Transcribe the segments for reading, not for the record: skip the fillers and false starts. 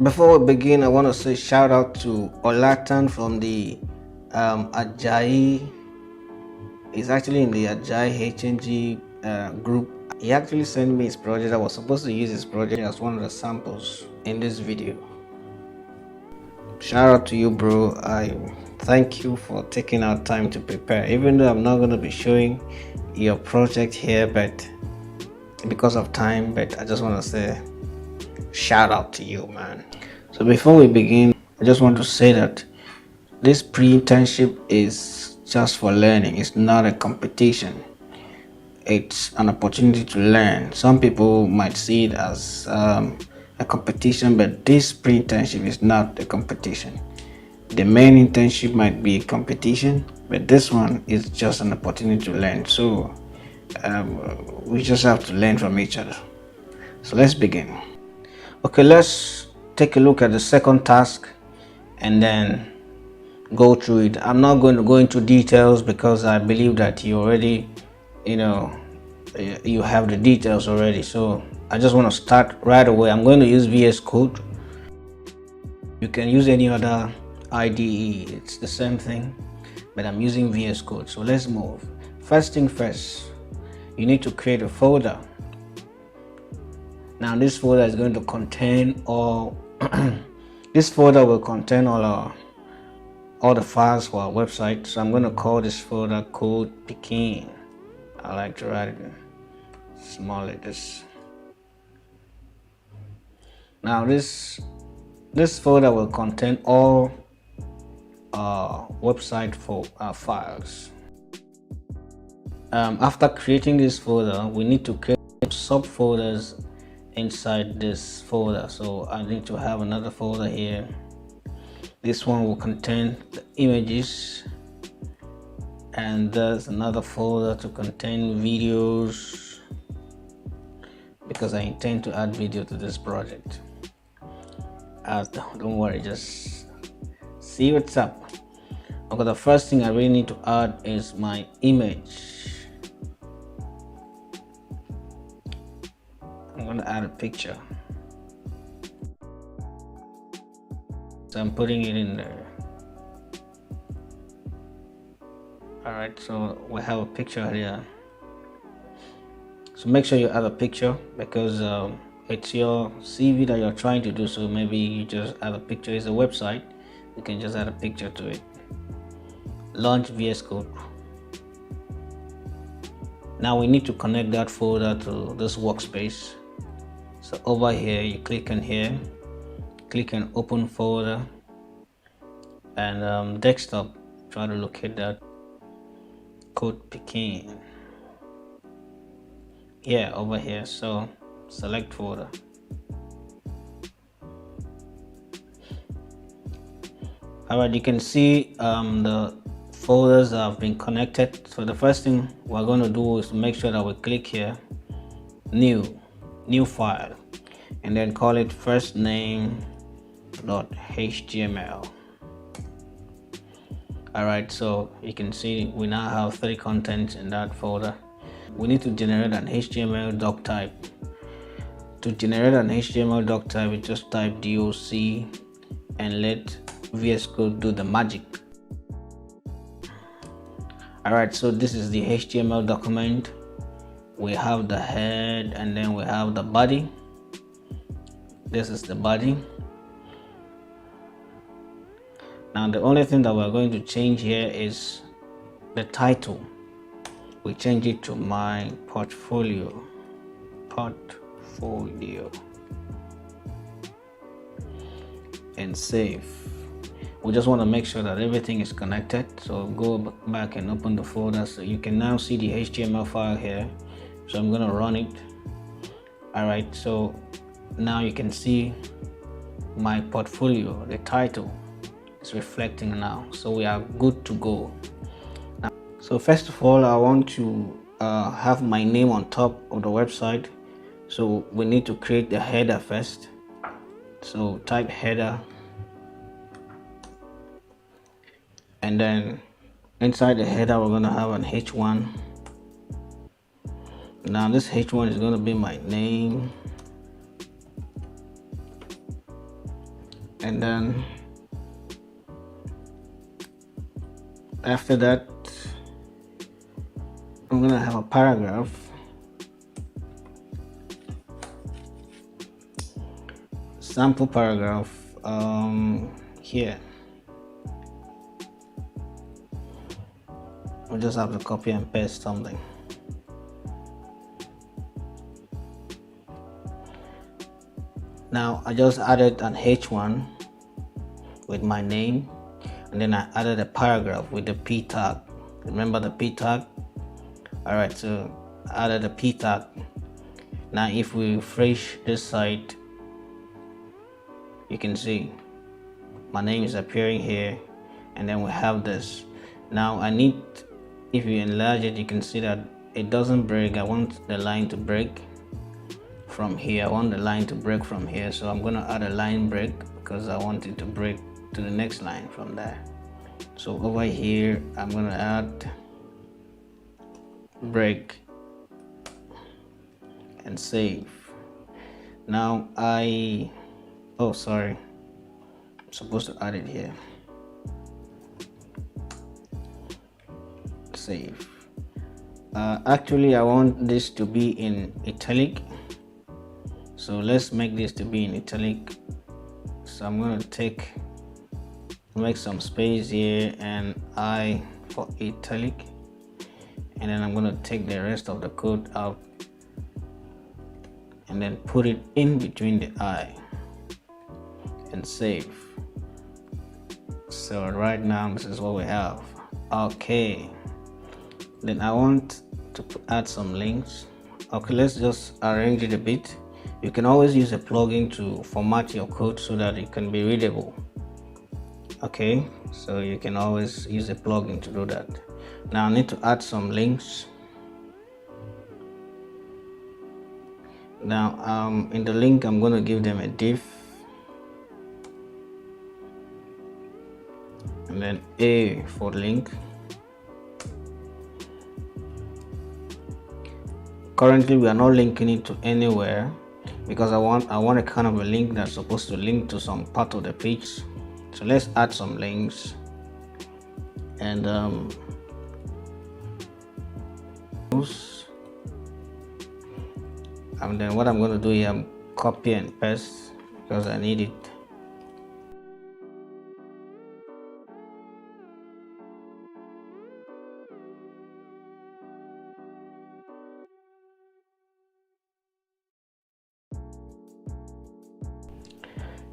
Before we begin, I want to say shout out to Olatan from the Ajayi. He's actually in the Ajayi HNG group. He actually sent me his project. I was supposed to use his project as one of the samples in this video. Shout out to you, bro. I thank you for taking out time to prepare. Even though I'm not going to be showing your project here, but because of time, but I just want to say shout out to you, man. So before we begin, I just want to say that this pre-internship is just for learning. It's not a competition. It's an opportunity to learn. Some people might see it as a competition, but this pre-internship is not a competition. The main internship might be a competition, but this one is just an opportunity to learn. So we just have to learn from each other. So let's begin. Okay, let's take a look at the second task and then go through it. I'm not going to go into details because I believe that you already, you have the details already. So I just want to start right away. I'm going to use VS Code. You can use any other IDE, it's the same thing, but I'm using VS Code. So let's move. First thing first, you need to create a folder. Now this folder is going to contain all this folder will contain all the files for our website. So I'm going to call this folder Code Peking. I like to write it in small letters. Now this folder will contain all website files. After creating this folder, we need to create subfolders inside this folder. So I need to have another folder here. This one will contain the images, and there's another folder to contain videos because I intend to add video to this project. Don't worry, just see what's up. Okay, the first thing I really need to add is my image. I'm going to add a picture. So I'm putting it in there. Alright, so we have a picture here. So make sure you add a picture because it's your CV that you're trying to do. So maybe you just add a picture. It's a website. You can just add a picture to it. Launch VS Code. Now we need to connect that folder to this workspace. So over here, you click on here. Click on open folder and desktop, try to locate that Code Peking. Yeah, over here. So select folder. Alright, you can see the folders that have been connected. So the first thing we're going to do is make sure that we click here, new file, and then call it first name.html. Alright, so you can see we now have 3 contents in that folder. We need to generate an HTML doc type. To generate an HTML doc type, we just type doc and let VS Code do the magic. Alright, so this is the HTML document. We have the head and then we have the body. This is the body. Now the only thing that we're going to change here is the title. We change it to my portfolio. And save. We just want to make sure that everything is connected. So go back and open the folder. So you can now see the HTML file here. So I'm going to run it. Alright, so now you can see my portfolio, the title is reflecting now. So we are good to go. Now, so first of all, I want to have my name on top of the website. So we need to create the header first. So type header. And then inside the header, we're going to have an H1. Now this H1 is going to be my name. and then after that I'm gonna have a paragraph. Sample paragraph here. We just have to copy and paste something. Now I just added an H1 with my name, and then I added a paragraph with the P tag. Remember the P tag? Alright, so I added a P tag. Now if we refresh this site, you can see my name is appearing here, and then we have this. Now I need, if you enlarge it, you can see that it doesn't break. I want the line to break from here. I want the line to break from here, so I'm going to add a line break because I want it to break to the next line from there. So over here I'm going to add break and save. Now sorry, I'm supposed to add it here. Save. Actually I want this to be in italic, so let's make this to be in italic. So I'm going to make some space here and I for italic, and then I'm going to take the rest of the code out and then put it in between the I and save. So right now this is what we have. Okay, then I want to add some links. Okay, let's just arrange it a bit. You can always use a plugin to format your code so that it can be readable. Okay, so you can always use a plugin to do that. Now I need to add some links. Now in the link I'm going to give them a div, and then A for link. Currently we are not linking it to anywhere because I want a kind of a link that's supposed to link to some part of the page. So let's add some links, and then what I'm going to do here, I'm copy and paste because I need it.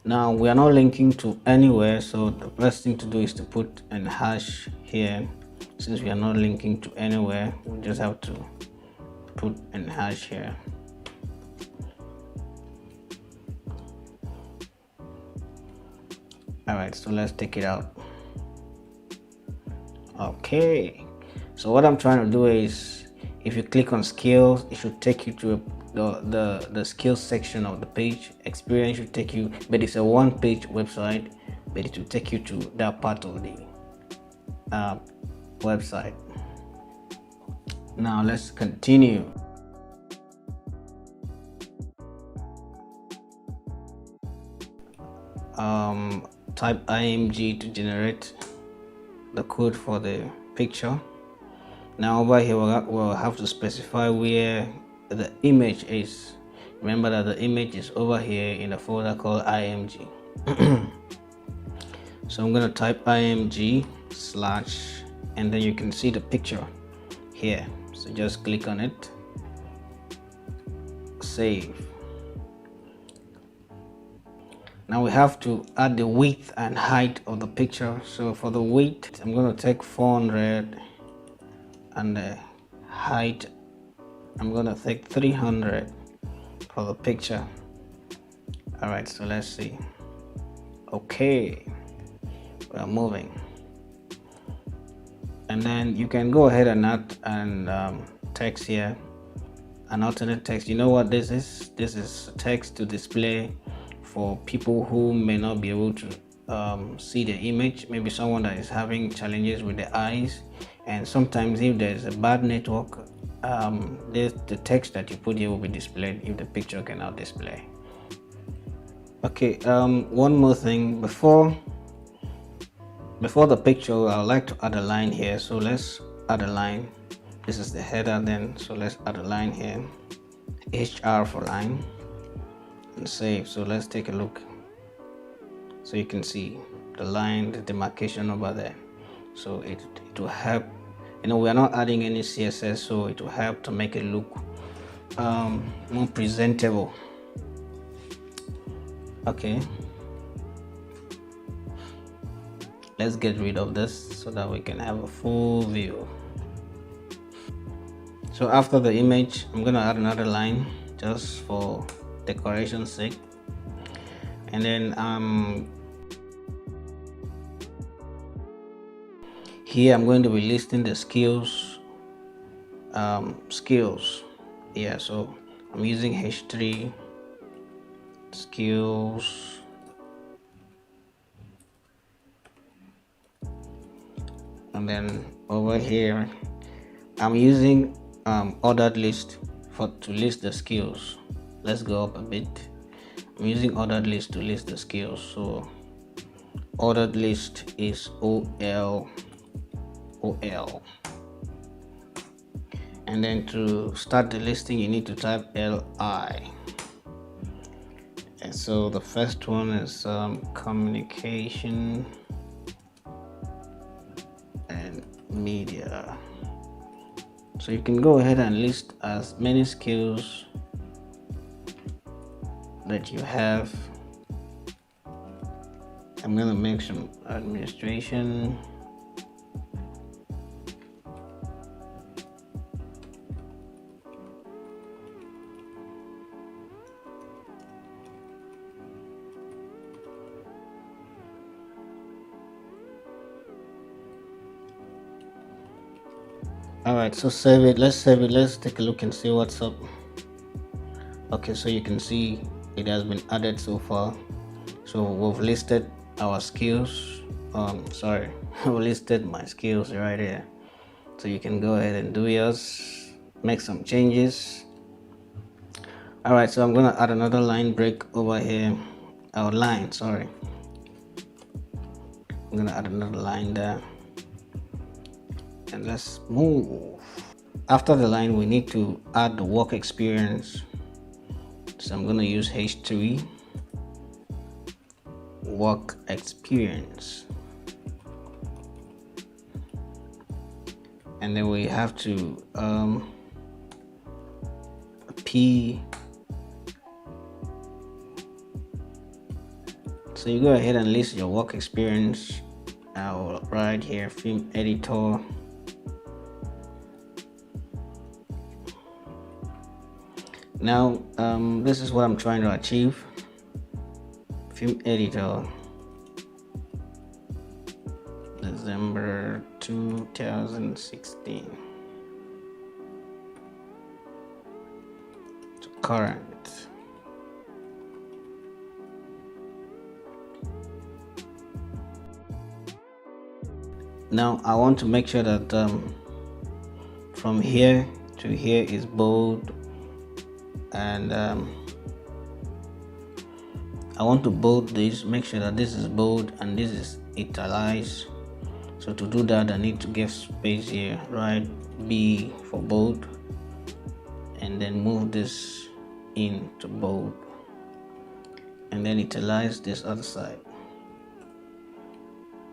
Now we are not linking to anywhere, so the best thing to do is to put an hash here. Since we are not linking to anywhere, we just have to put an hash here. Alright, so let's take it out. Okay, so what I'm trying to do is, if you click on skills, it should take you to the skills section of the page. Experience should take you, but it's a one-page website, but it will take you to that part of the website. Now let's continue. Type img to generate the code for the picture. Now over here we'll have to specify where the image is. Remember that the image is over here in a folder called img. So I'm going to type img / and then you can see the picture here, so just click on it, save. Now we have to add the width and height of the picture. So for the width I'm going to take 400, and the height I'm going to take 300 for the picture. Alright, so let's see. Okay, we are moving, and then you can go ahead and add text here, an alternate text. You know what this is? This is text to display for people who may not be able to see the image. Maybe someone that is having challenges with the eyes, and sometimes if there's a bad network, the text that you put here will be displayed if the picture cannot display. Okay, one more thing before the picture, I would like to add a line here. So let's add a line. This is the header then, so let's add a line here. HR for line and save. So let's take a look. So you can see the line, the demarcation over there. So it will help. We are not adding any CSS, so it will help to make it look more presentable. Okay, let's get rid of this so that we can have a full view. So after the image, I'm gonna add another line just for decoration's sake, and then here I'm going to be listing the skills. Yeah, so I'm using H3 skills, and then over here I'm using ordered list to list the skills. Let's go up a bit. I'm using ordered list to list the skills. So ordered list is OL, and then to start the listing you need to type LI. And so the first one is communication and media. So you can go ahead and list as many skills that you have. I'm gonna make some administration. All right, so save it. Let's save it. Let's take a look and see what's up. Okay, so you can see it has been added so far. So we've listed our skills. Sorry, we listed my skills right here. So you can go ahead and do yours, make some changes. All right, so I'm gonna add another line break over here. Our line, sorry. I'm gonna add another line there, and let's move. After the line, we need to add the work experience. So I'm gonna use H3 work experience, and then we have to P. So you go ahead and list your work experience. I'll write here film editor. Now this is what I'm trying to achieve. Film editor, December 2016 to current. Now I want to make sure that from here to here is bold, and I want to bold this, make sure that this is bold and this is italicized. So to do that I need to give space here, right? B for bold, and then move this into bold, and then italize this other side,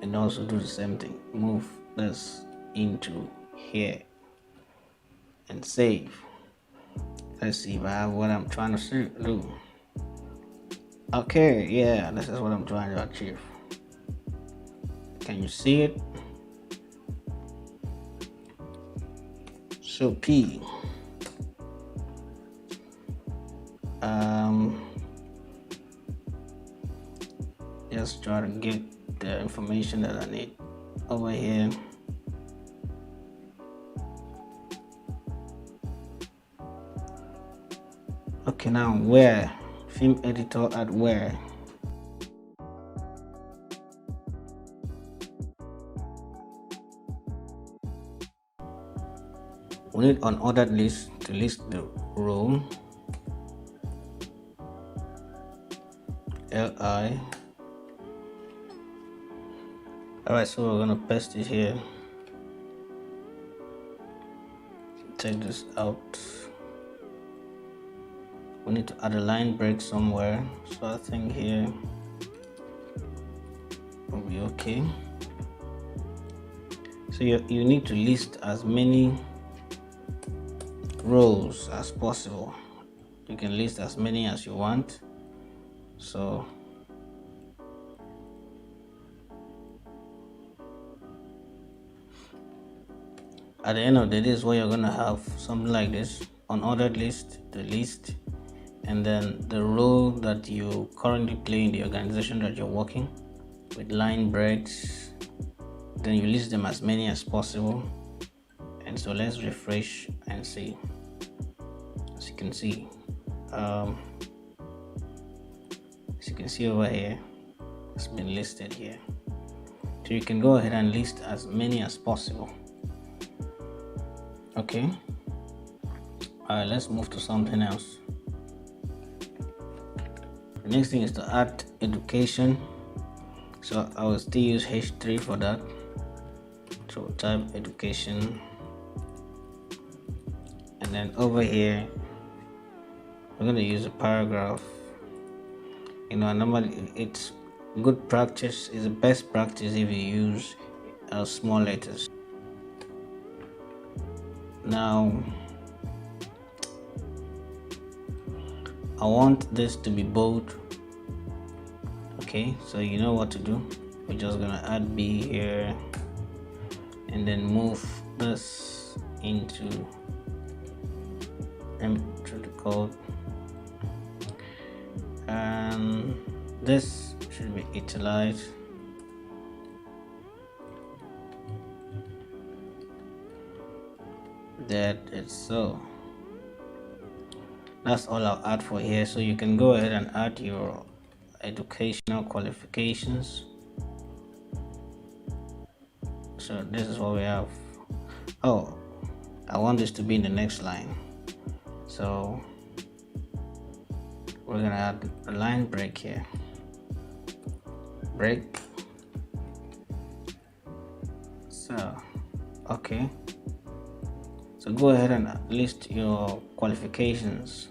and also do the same thing, move this into here and save. Let's see if I have what I'm trying to do. Okay, yeah, this is what I'm trying to achieve. Can you see it? So P, just try to get the information that I need over here. Okay, now where? Film editor at where? We need an ordered list to list the row. li. Alright, so we're gonna paste it here. Take this out. We need to add a line break somewhere, so I think here will be okay. So you need to list as many rows as possible. You can list as many as you want. So at the end of the day, this is what you're gonna have, something like this: unordered list, the list, and then the role that you currently play in the organization that you're working with line breaks. Then you list them as many as possible. And so let's refresh and see. As you can see, over here, it's been listed here. So you can go ahead and list as many as possible. Okay. Alright, let's move to something else. The next thing is to add education. So I will still use H3 for that. So type education, and then over here we're going to use a paragraph. Normally it's good practice, is the best practice if you use small letters. Now I want this to be bold. Okay, so you know what to do. We're just gonna add B here and then move this into the code, and this should be italicized. That is so. That's all I'll add for here. So you can go ahead and add your educational qualifications. So this is what we have. Oh, I want this to be in the next line, so we're gonna add a line break here. Break. So okay, so go ahead and list your qualifications.